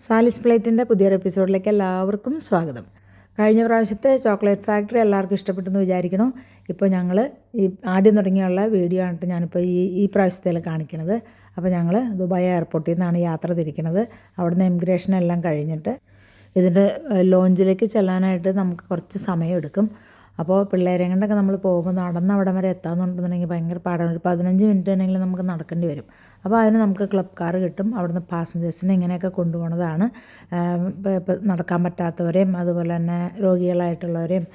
സാലിസ് പ്ലേറ്റിൻ്റെ പുതിയൊരു എപ്പിസോഡിലേക്ക് എല്ലാവർക്കും സ്വാഗതം. കഴിഞ്ഞ പ്രാവശ്യത്തെ ചോക്ലേറ്റ് ഫാക്ടറി എല്ലാവർക്കും ഇഷ്ടപ്പെട്ടെന്ന് വിചാരിക്കണം. ഇപ്പോൾ ഞങ്ങൾ ഈ ആദ്യം തുടങ്ങിയുള്ള വീഡിയോ ആണ് ഞാനിപ്പോൾ ഈ പ്രാവശ്യത്തിൽ കാണിക്കുന്നത്. അപ്പോൾ ഞങ്ങൾ ദുബായ് എയർപോർട്ടിൽ നിന്നാണ് യാത്ര തിരിക്കുന്നത്. അവിടുന്ന് ഇമിഗ്രേഷൻ എല്ലാം കഴിഞ്ഞിട്ട് ഇതിൻ്റെ ലോഞ്ചിലേക്ക് ചെല്ലാനായിട്ട് നമുക്ക് കുറച്ച് സമയം എടുക്കും. അപ്പോൾ പിള്ളേരെ കൊണ്ടൊക്കെ നമ്മൾ പോകുമ്പോൾ നടന്ന് അവിടം വരെ എത്താമെന്നുണ്ടെന്നുണ്ടെങ്കിൽ ഭയങ്കര പാടാണ്. ഒരു 15 മിനിറ്റ് ആണെങ്കിലും നമുക്ക് നടക്കേണ്ടി വരും. അപ്പോൾ അതിന് നമുക്ക് ക്ലബ് കാർ കിട്ടും. അവിടുന്ന് പാസഞ്ചേഴ്സിനെ ഇങ്ങനെയൊക്കെ കൊണ്ടുപോകുന്നതാണ്. നടക്കാൻ പറ്റാത്തവരെയും അതുപോലെ തന്നെ രോഗികളായിട്ടുള്ളവരെയും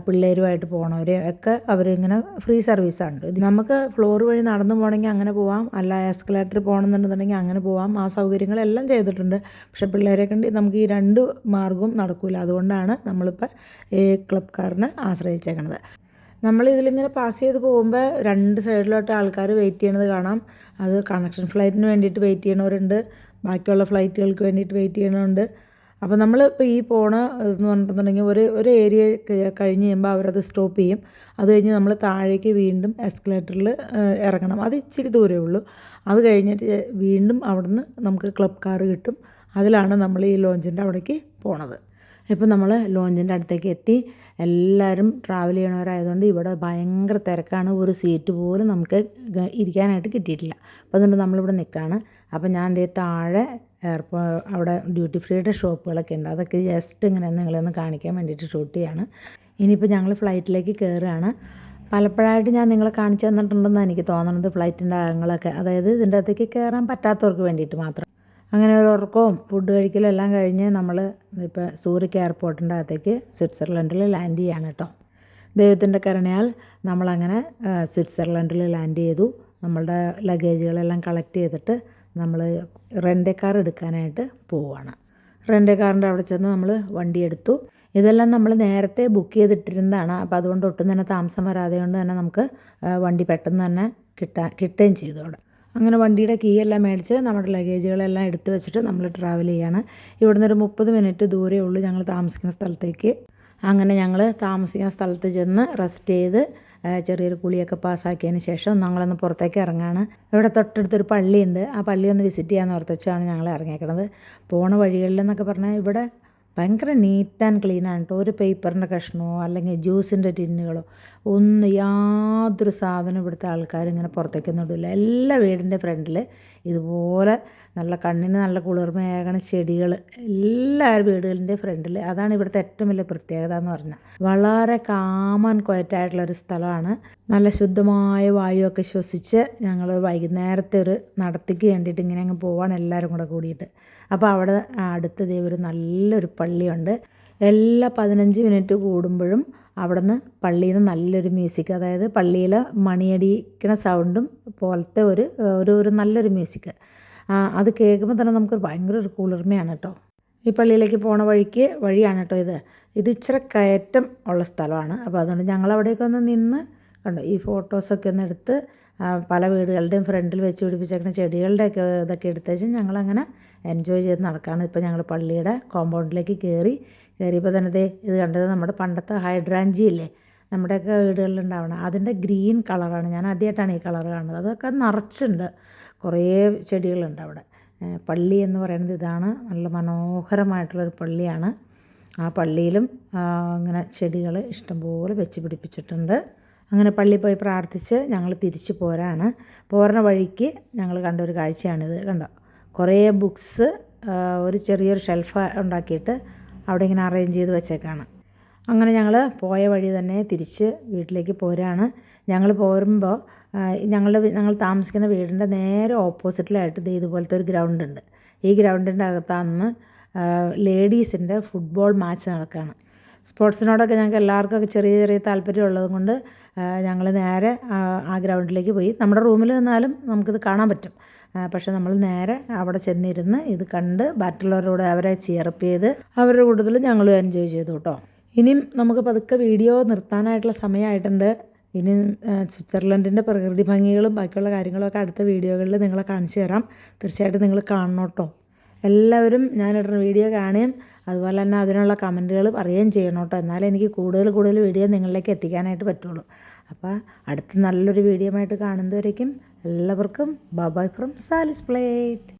പിള്ളേരുമായിട്ട് പോകണവരെയും ഒക്കെ അവരിങ്ങനെ ഫ്രീ സർവീസാണ്. നമുക്ക് ഫ്ലോർ വഴി നടന്നു പോകണമെങ്കിൽ അങ്ങനെ പോവാം, അല്ല എസ്കലേറ്റർ പോകണമെന്നുണ്ടെന്നുണ്ടെങ്കിൽ അങ്ങനെ പോവാം. ആ സൗകര്യങ്ങളെല്ലാം ചെയ്തിട്ടുണ്ട്. പക്ഷേ പിള്ളേരെ കണ്ട് നമുക്ക് ഈ രണ്ട് മാർഗവും നടക്കില്ല. അതുകൊണ്ടാണ് നമ്മളിപ്പോൾ ഈ ക്ലബ് കാറിനെ ആശ്രയിച്ചേക്കണത്. നമ്മളിതിലിങ്ങനെ പാസ് ചെയ്ത് പോകുമ്പോൾ രണ്ട് സൈഡിലോട്ട് ആൾക്കാർ വെയിറ്റ് ചെയ്യണത് കാണാം. അത് കണക്ഷൻ ഫ്ലൈറ്റിന് വേണ്ടിയിട്ട് വെയിറ്റ് ചെയ്യണവരുണ്ട്, ബാക്കിയുള്ള ഫ്ലൈറ്റുകൾക്ക് വേണ്ടിയിട്ട് വെയിറ്റ് ചെയ്യണമുണ്ട്. അപ്പോൾ നമ്മളിപ്പോൾ ഈ പോണ എന്ന് പറഞ്ഞിട്ടുണ്ടെങ്കിൽ ഒരു ഏരിയ കഴിഞ്ഞ് കഴിയുമ്പോൾ അവരത് സ്റ്റോപ്പ് ചെയ്യും. അത് കഴിഞ്ഞ് നമ്മൾ താഴേക്ക് വീണ്ടും എസ്കലേറ്ററിൽ ഇറങ്ങണം. അത് ഇച്ചിരി ദൂരമേ ഉള്ളൂ. അത് കഴിഞ്ഞിട്ട് വീണ്ടും അവിടുന്ന് നമുക്ക് ക്ലബ് കാർ കിട്ടും. അതിലാണ് നമ്മൾ ഈ ലോഞ്ചിൻ്റെ അവിടേക്ക് പോണത്. ഇപ്പോൾ നമ്മൾ ലോഞ്ചിൻ്റെ അടുത്തേക്ക് എത്തി. എല്ലാവരും ട്രാവൽ ചെയ്യണവരായതുകൊണ്ട് ഇവിടെ ഭയങ്കര തിരക്കാണ്. ഒരു സീറ്റ് പോലും നമുക്ക് ഇരിക്കാനായിട്ട് കിട്ടിയിട്ടില്ല. അപ്പോൾ അതുകൊണ്ട് നമ്മളിവിടെ നിൽക്കുകയാണ്. അപ്പോൾ ഞാൻ ദേ താഴെ അവിടെ ഡ്യൂട്ടി ഫ്രീയുടെ ഷോപ്പുകളൊക്കെ ഉണ്ട്. അതൊക്കെ ജസ്റ്റ് ഇങ്ങനെ നിങ്ങളൊന്ന് കാണിക്കാൻ വേണ്ടിയിട്ട് ഷൂട്ട് ചെയ്യാണ്. ഇനിയിപ്പോൾ ഞങ്ങൾ ഫ്ലൈറ്റിലേക്ക് കയറുകയാണ്. പലപ്പോഴായിട്ട് ഞാൻ നിങ്ങളെ കാണിച്ചു തന്നിട്ടുണ്ടെന്ന് എനിക്ക് തോന്നുന്നത് ഫ്ലൈറ്റിൻ്റെ അകങ്ങളൊക്കെ. അതായത് ഇതിൻ്റെ അകത്തേക്ക് കയറാൻ പറ്റാത്തവർക്ക് വേണ്ടിയിട്ട് മാത്രം. അങ്ങനെ ഒരു ഉറക്കവും ഫുഡ് കഴിക്കലും എല്ലാം കഴിഞ്ഞ് നമ്മൾ ഇപ്പോൾ സൂറിക് എയർപോർട്ടിൻ്റെ അകത്തേക്ക് സ്വിറ്റ്സർലൻഡിൽ ലാൻഡ് ചെയ്യാണ് കേട്ടോ. ദൈവത്തിൻ്റെ കരുണയാൽ നമ്മളങ്ങനെ സ്വിറ്റ്സർലൻഡിൽ ലാൻഡ് ചെയ്തു. നമ്മളുടെ ലഗേജുകളെല്ലാം കളക്ട് ചെയ്തിട്ട് നമ്മൾ റെൻ്റ് കാർ എടുക്കാനായിട്ട് പോവുകയാണ്. റെൻ്റ് കാറിൻ്റെ അവിടെ ചെന്ന് നമ്മൾ വണ്ടി എടുത്തു. ഇതെല്ലാം നമ്മൾ നേരത്തെ ബുക്ക് ചെയ്തിട്ടിരുന്നതാണ്. അപ്പോൾ അതുകൊണ്ട് ഒട്ടും തന്നെ താമസം വരാതെ കൊണ്ട് തന്നെ നമുക്ക് വണ്ടി പെട്ടെന്ന് തന്നെ കിട്ടുകയും ചെയ്തു അവിടെ. അങ്ങനെ വണ്ടിയുടെ കീ എല്ലാം മേടിച്ച് നമ്മുടെ ലഗേജുകളെല്ലാം എടുത്ത് വെച്ചിട്ട് നമ്മൾ ട്രാവൽ ചെയ്യാണ്. ഇവിടുന്ന് ഒരു 30 മിനിറ്റ് ദൂരമേ ഉള്ളൂ ഞങ്ങൾ താമസിക്കുന്ന സ്ഥലത്തേക്ക്. അങ്ങനെ ഞങ്ങൾ താമസിക്കുന്ന സ്ഥലത്ത് ചെന്ന് റെസ്റ്റ് ചെയ്ത് ചെറിയൊരു കുളിയൊക്കെ പാസ്സാക്കിയതിന് ശേഷം ഞങ്ങളൊന്ന് പുറത്തേക്ക് ഇറങ്ങാണ്. ഇവിടെ തൊട്ടടുത്തൊരു പള്ളിയുണ്ട്. ആ പള്ളി ഒന്ന് വിസിറ്റ് ചെയ്യാമെന്ന് ഓർത്തിച്ചാണ് ഞങ്ങൾ ഇറങ്ങിയേക്കണത്. പോണ വഴികളിലെന്നൊക്കെ പറഞ്ഞാൽ ഇവിടെ ഭയങ്കര നീറ്റ് ആൻഡ് ക്ലീനാണ് കേട്ടോ. ഒരു പേപ്പറിൻ്റെ കഷ്ണമോ അല്ലെങ്കിൽ ജ്യൂസിൻ്റെ ടിന്നുകളോ ഒന്നും യാതൊരു സാധനം ഇവിടുത്തെ ആൾക്കാർ ഇങ്ങനെ പുറത്തേക്കൊന്നും ഇടില്ല. എല്ലാ വീടിൻ്റെ ഫ്രണ്ടിൽ ഇതുപോലെ നല്ല കണ്ണിന് നല്ല കുളിർമയാകണ ചെടികൾ എല്ലാ വീടുകളിൻ്റെ ഫ്രണ്ടിൽ. അതാണ് ഇവിടുത്തെ ഏറ്റവും വലിയ പ്രത്യേകത എന്ന് പറഞ്ഞാൽ. വളരെ കാം ആൻഡ് ക്വയറ്റായിട്ടുള്ളൊരു സ്ഥലമാണ്. നല്ല ശുദ്ധമായ വായുവൊക്കെ ശ്വസിച്ച് ഞങ്ങൾ വൈകുന്നേരത്തെ ഒരു നടത്തിക്ക് വേണ്ടിയിട്ട് ഇങ്ങനെ അങ്ങ് പോവാണ് എല്ലാവരും കൂടെ കൂടിയിട്ട്. അപ്പോൾ അവിടെ അടുത്ത ഒരു നല്ലൊരു പള്ളിയുണ്ട്. എല്ലാ 15 മിനിറ്റ് കൂടുമ്പോഴും അവിടെ നിന്ന് പള്ളിയിൽ നിന്ന് നല്ലൊരു മ്യൂസിക്, അതായത് പള്ളിയിൽ മണിയടിക്കണ സൗണ്ടും പോലത്തെ ഒരു നല്ലൊരു മ്യൂസിക്. അത് കേൾക്കുമ്പോൾ തന്നെ നമുക്ക് ഭയങ്കര ഒരു കുളിർമയാണ് കേട്ടോ. ഈ പള്ളിയിലേക്ക് പോണ വഴിയാണ് കേട്ടോ ഇത് ഇച്ചിരി കയറ്റം ഉള്ള സ്ഥലമാണ്. അപ്പോൾ അതുകൊണ്ട് ഞങ്ങളവിടെയൊക്കെ ഒന്ന് നിന്ന് കണ്ടോ ഈ ഫോട്ടോസൊക്കെ ഒന്ന് എടുത്ത് പല വീടുകളുടെയും ഫ്രണ്ടിൽ വെച്ച് പിടിപ്പിച്ചേക്കുന്ന ചെടികളുടെയൊക്കെ ഇതൊക്കെ എടുത്തേച്ച് ഞങ്ങളങ്ങനെ എൻജോയ് ചെയ്ത് നടക്കുകയാണ്. ഇപ്പോൾ ഞങ്ങൾ പള്ളിയുടെ കോമ്പൗണ്ടിലേക്ക് കയറിയപ്പോൾ തന്നെ ഇത് കണ്ടത് നമ്മുടെ പണ്ടത്തെ ഹൈഡ്രാഞ്ചി ഇല്ലേ, നമ്മുടെയൊക്കെ വീടുകളിലുണ്ടാവണം, അതിൻ്റെ ഗ്രീൻ കളറാണ്. ഞാൻ ആദ്യമായിട്ടാണ് ഈ കളർ കാണുന്നത്. അതൊക്കെ നിറച്ചുണ്ട്, കുറേ ചെടികളുണ്ട് അവിടെ. പള്ളി എന്ന് പറയുന്നത് ഇതാണ്. നല്ല മനോഹരമായിട്ടുള്ളൊരു പള്ളിയാണ്. ആ പള്ളിയിലും ഇങ്ങനെ ചെടികൾ ഇഷ്ടംപോലെ വെച്ച് പിടിപ്പിച്ചിട്ടുണ്ട്. അങ്ങനെ പള്ളിയിൽ പോയി പ്രാർത്ഥിച്ച് ഞങ്ങൾ തിരിച്ചു പോരണ വഴിക്ക് ഞങ്ങൾ കണ്ടൊരു കാഴ്ചയാണിത്. കണ്ടോ, കുറേ ബുക്സ് ഒരു ചെറിയൊരു ഷെൽഫ് ഉണ്ടാക്കിയിട്ട് അവിടെ ഇങ്ങനെ അറേഞ്ച് ചെയ്ത് വെച്ചേക്കാണ്. അങ്ങനെ ഞങ്ങൾ പോയ വഴി തന്നെ തിരിച്ച് വീട്ടിലേക്ക് പോരാണ്. ഞങ്ങൾ പോരുമ്പോൾ ഞങ്ങൾ താമസിക്കുന്ന വീടിൻ്റെ നേരെ ഓപ്പോസിറ്റിലായിട്ട് ഇതുപോലത്തെ ഒരു ഗ്രൗണ്ട് ഉണ്ട്. ഈ ഗ്രൗണ്ടിൻ്റെ അകത്താന്ന് ലേഡീസിൻ്റെ ഫുട്ബോൾ മാച്ച് നടക്കുകയാണ്. സ്പോർട്സിനോടൊക്കെ ഞങ്ങൾക്ക് എല്ലാവർക്കൊക്കെ ചെറിയ ചെറിയ താല്പര്യം ഉള്ളതുകൊണ്ട് ഞങ്ങൾ നേരെ ആ ഗ്രൗണ്ടിലേക്ക് പോയി. നമ്മുടെ റൂമിൽ നിന്നാലും നമുക്കിത് കാണാൻ പറ്റും. പക്ഷേ നമ്മൾ നേരെ അവിടെ ചെന്നിരുന്ന് ഇത് കണ്ട് ബാറ്റുള്ളവരോട് അവരെ ചിയറപ്പ് ചെയ്ത് അവരുടെ കൂടുതൽ ഞങ്ങളും എൻജോയ് ചെയ്തു കേട്ടോ. ഇനിയും നമുക്ക് പതുക്കെ വീഡിയോ നിർത്താനായിട്ടുള്ള സമയമായിട്ടുണ്ട്. ഇനി സ്വിറ്റ്സർലൻഡിൻ്റെ പ്രകൃതി ഭംഗികളും ബാക്കിയുള്ള കാര്യങ്ങളൊക്കെ അടുത്ത വീഡിയോകളിൽ നിങ്ങളെ കാണിച്ചു തരാം. തീർച്ചയായിട്ടും നിങ്ങൾ കാണണം കേട്ടോ. എല്ലാവരും ഞാനിടുന്ന വീഡിയോ കാണുകയും അതുപോലെ തന്നെ അതിനുള്ള കമൻറ്റുകൾ പറയുകയും ചെയ്യണം കേട്ടോ. എന്നാലേ എനിക്ക് കൂടുതൽ വീഡിയോ നിങ്ങളിലേക്ക് എത്തിക്കാനായിട്ട് പറ്റുള്ളൂ. അപ്പോൾ അടുത്ത നല്ലൊരു വീഡിയോ ആയിട്ട് കാണുന്നതുവരേക്കും എല്ലാവർക്കും ബൈ ഫ്രം സാലിസ് പ്ലേറ്റ്.